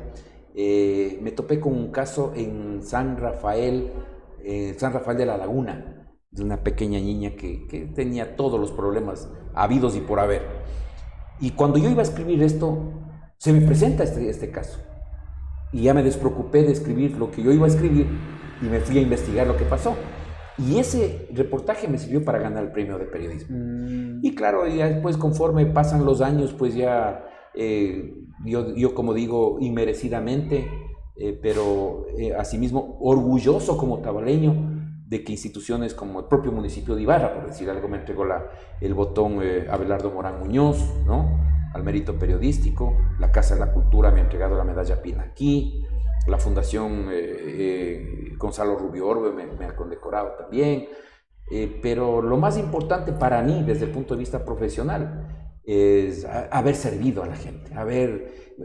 me topé con un caso en San Rafael de la Laguna, de una pequeña niña que tenía todos los problemas habidos y por haber. Y cuando yo iba a escribir esto, se me presenta este caso. Y ya me despreocupé de escribir lo que yo iba a escribir y me fui a investigar lo que pasó. Y ese reportaje me sirvió para ganar el premio de periodismo. Y claro, ya después, conforme pasan los años, pues ya yo como digo, inmerecidamente, pero asimismo orgulloso como tabaleño de que instituciones como el propio municipio de Ibarra, por decir algo, me entregó el botón Abelardo Morán Muñoz, ¿no?, al mérito periodístico. La Casa de la Cultura me ha entregado la medalla Pinaquí. La Fundación Gonzalo Rubio Orbe me ha condecorado también. Pero lo más importante para mí, desde el punto de vista profesional, es haber servido a la gente,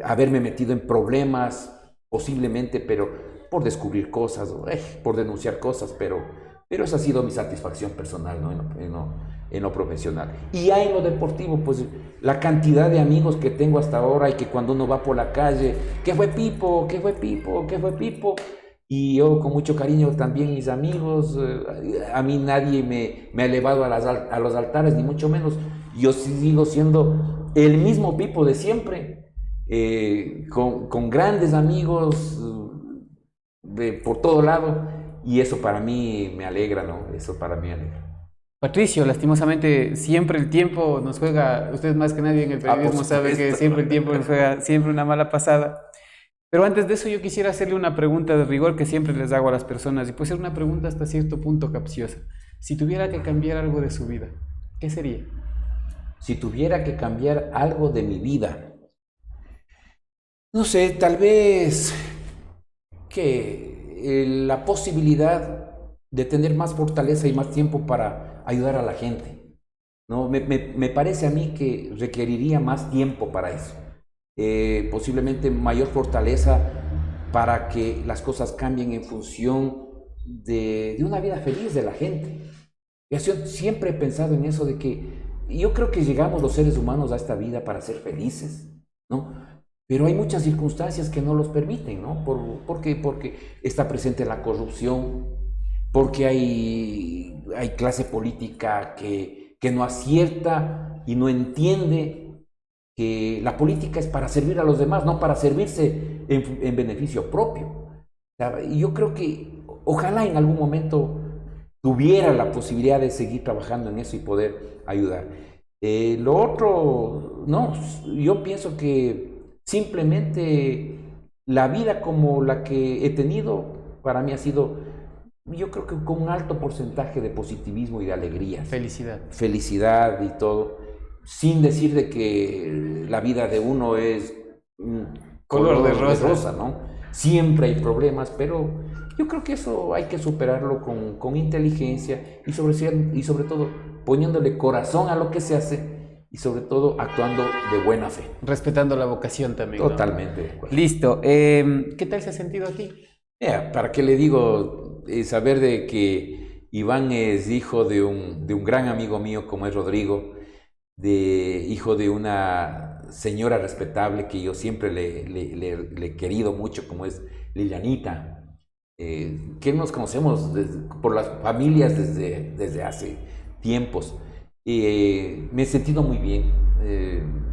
haberme metido en problemas, posiblemente, pero por descubrir cosas, por denunciar cosas, pero esa ha sido mi satisfacción personal, ¿no?, en lo profesional. Y ya en lo deportivo, pues la cantidad de amigos que tengo hasta ahora, y que cuando uno va por la calle, ¿qué fue Pipo? ¿Qué fue Pipo? ¿Qué fue Pipo? Y yo con mucho cariño también mis amigos. A mí nadie me ha elevado a los altares, ni mucho menos. Yo sigo siendo el mismo Pipo de siempre, con grandes amigos por todo lado, y eso para mí me alegra, ¿no? Eso para mí me alegra. Patricio, lastimosamente siempre el tiempo nos juega, usted más que nadie en el periodismo sabe que siempre el tiempo nos juega siempre una mala pasada. Pero antes de eso yo quisiera hacerle una pregunta de rigor que siempre les hago a las personas, y puede ser una pregunta hasta cierto punto capciosa. Si tuviera que cambiar algo de su vida, ¿qué sería? Si tuviera que cambiar algo de mi vida, no sé, tal vez que la posibilidad de tener más fortaleza y más tiempo para ayudar a la gente, ¿no? Me parece a mí que requeriría más tiempo para eso. Posiblemente mayor fortaleza para que las cosas cambien en función de una vida feliz de la gente. Yo siempre he pensado en eso, de que yo creo que llegamos los seres humanos a esta vida para ser felices, ¿no? Pero hay muchas circunstancias que no los permiten, ¿no? ¿Por qué? Porque está presente la corrupción, porque hay clase política que no acierta y no entiende que la política es para servir a los demás, no para servirse en beneficio propio. Y yo creo que ojalá en algún momento tuviera la posibilidad de seguir trabajando en eso y poder ayudar. Lo otro, no, yo pienso que simplemente la vida como la que he tenido, para mí ha sido yo creo que con un alto porcentaje de positivismo y de alegría. Felicidad. Felicidad y todo, sin decir de que la vida de uno es color de rosa, ¿no? Siempre hay problemas, pero yo creo que eso hay que superarlo con inteligencia y sobre todo poniéndole corazón a lo que se hace y sobre todo actuando de buena fe. Respetando la vocación también. Totalmente. ¿No? Listo. ¿Qué tal se ha sentido aquí? ¿Para qué le digo? Saber de que Iván es hijo de un gran amigo mío como es Rodrigo, hijo de una señora respetable que yo siempre le he querido mucho, como es Lilianita, que nos conocemos por las familias desde hace tiempos. Me he sentido muy bien,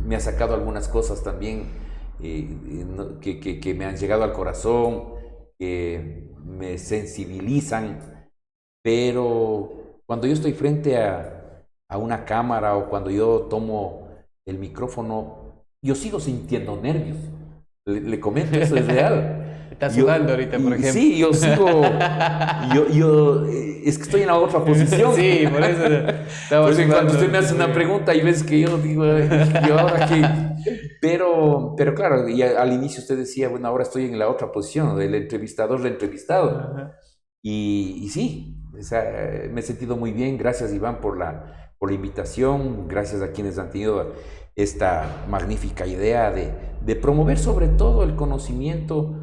me ha sacado algunas cosas también que me han llegado al corazón, que me sensibilizan, pero cuando yo estoy frente a una cámara o cuando yo tomo el micrófono, yo sigo sintiendo nervios. Le comento, eso es real. Estás sudando ahorita, por ejemplo. Sí, yo sigo. Es que estoy en la otra posición. Sí, por eso. Pues cuando usted me hace una pregunta, hay veces que yo digo, ¿y ahora qué? Pero claro, y al inicio usted decía, bueno, ahora estoy en la otra posición, del entrevistador, entrevistado. Y sí, me he sentido muy bien. Gracias, Iván, por la invitación. Gracias a quienes han tenido esta magnífica idea de promover sobre todo el conocimiento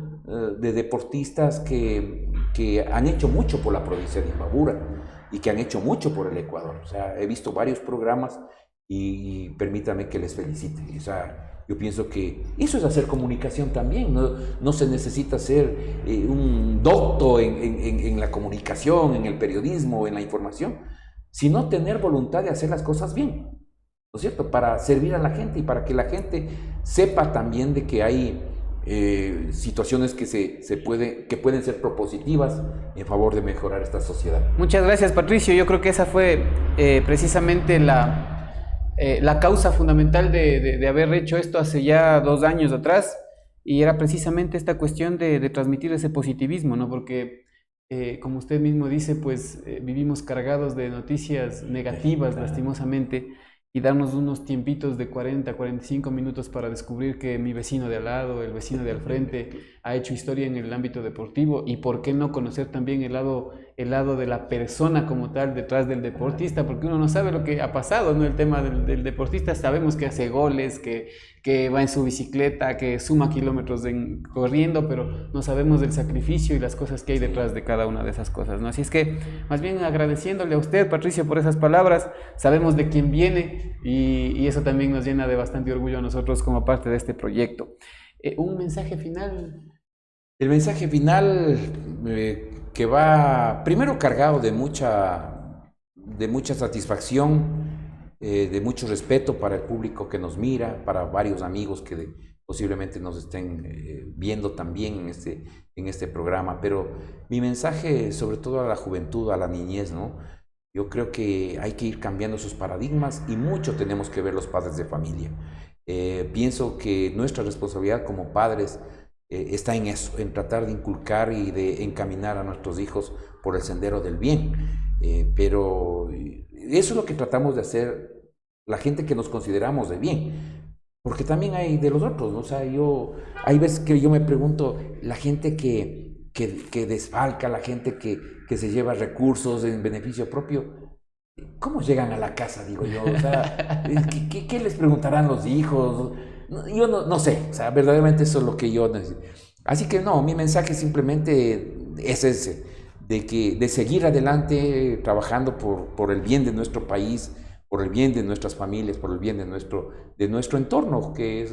de deportistas que han hecho mucho por la provincia de Imbabura y que han hecho mucho por el Ecuador. O sea, he visto varios programas y permítame que les felicite. O sea, yo pienso que eso es hacer comunicación también. No se necesita ser un docto en la comunicación, en el periodismo, en la información, sino tener voluntad de hacer las cosas bien, ¿no es cierto? Para servir a la gente y para que la gente sepa también de que hay situaciones que pueden ser propositivas en favor de mejorar esta sociedad. Muchas gracias, Patricio. Yo creo que esa fue precisamente la causa fundamental de haber hecho esto hace ya 2 años atrás, y era precisamente esta cuestión de transmitir ese positivismo, ¿no? Porque como usted mismo dice, pues vivimos cargados de noticias negativas, lastimosamente, y darnos unos tiempitos de 40, 45 minutos para descubrir que mi vecino de al lado, el vecino de al frente, ha hecho historia en el ámbito deportivo, y por qué no conocer también el lado de la persona como tal detrás del deportista, porque uno no sabe lo que ha pasado, ¿no? El tema del deportista, sabemos que hace goles, que va en su bicicleta, que suma kilómetros corriendo, pero no sabemos del sacrificio y las cosas que hay detrás de cada una de esas cosas, ¿no? Así es que, más bien agradeciéndole a usted, Patricio, por esas palabras. Sabemos de quién viene y eso también nos llena de bastante orgullo a nosotros como parte de este proyecto. ¿Un mensaje final? El mensaje final que va primero cargado de mucha satisfacción, de mucho respeto para el público que nos mira, para varios amigos que posiblemente nos estén viendo también en este programa, pero mi mensaje sobre todo a la juventud, a la niñez, ¿no? Yo creo que hay que ir cambiando sus paradigmas y mucho tenemos que ver los padres de familia. Pienso que nuestra responsabilidad como padres está en eso, en tratar de inculcar y de encaminar a nuestros hijos por el sendero del bien. Pero eso es lo que tratamos de hacer la gente que nos consideramos de bien, porque también hay de los otros, ¿no? O sea, hay veces que yo me pregunto, la gente que desfalca, la gente que se lleva recursos en beneficio propio, ¿cómo llegan a la casa, digo yo? O sea, ¿qué les preguntarán los hijos? Yo no sé, o sea, verdaderamente eso es lo que yo necesito. Así que no, mi mensaje simplemente es ese, de seguir adelante trabajando por el bien de nuestro país, por el bien de nuestras familias, por el bien de nuestro entorno, que es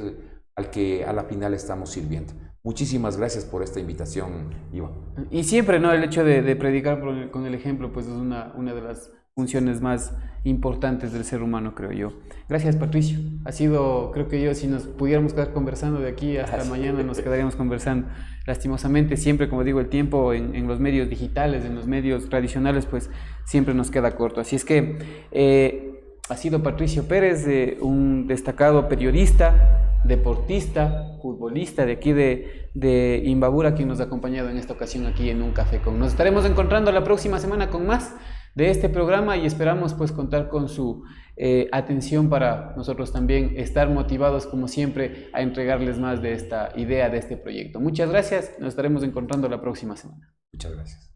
al que a la final estamos sirviendo. Muchísimas gracias por esta invitación, Iván. Y siempre, ¿no? El hecho de predicar con el ejemplo, pues es una de las funciones más importantes del ser humano, creo yo. Gracias, Patricio. Ha sido, creo que yo, si nos pudiéramos quedar conversando de aquí hasta mañana, nos quedaríamos conversando. Lastimosamente, siempre, como digo, el tiempo en los medios digitales, en los medios tradicionales, pues siempre nos queda corto. Así es que ha sido Patricio Pérez, un destacado periodista, deportista, futbolista de aquí de Imbabura, quien nos ha acompañado en esta ocasión aquí en Un Café Con. Nos estaremos encontrando la próxima semana con más de este programa y esperamos pues contar con su atención para nosotros también estar motivados como siempre a entregarles más de esta idea, de este proyecto. Muchas gracias, nos estaremos encontrando la próxima semana. Muchas gracias.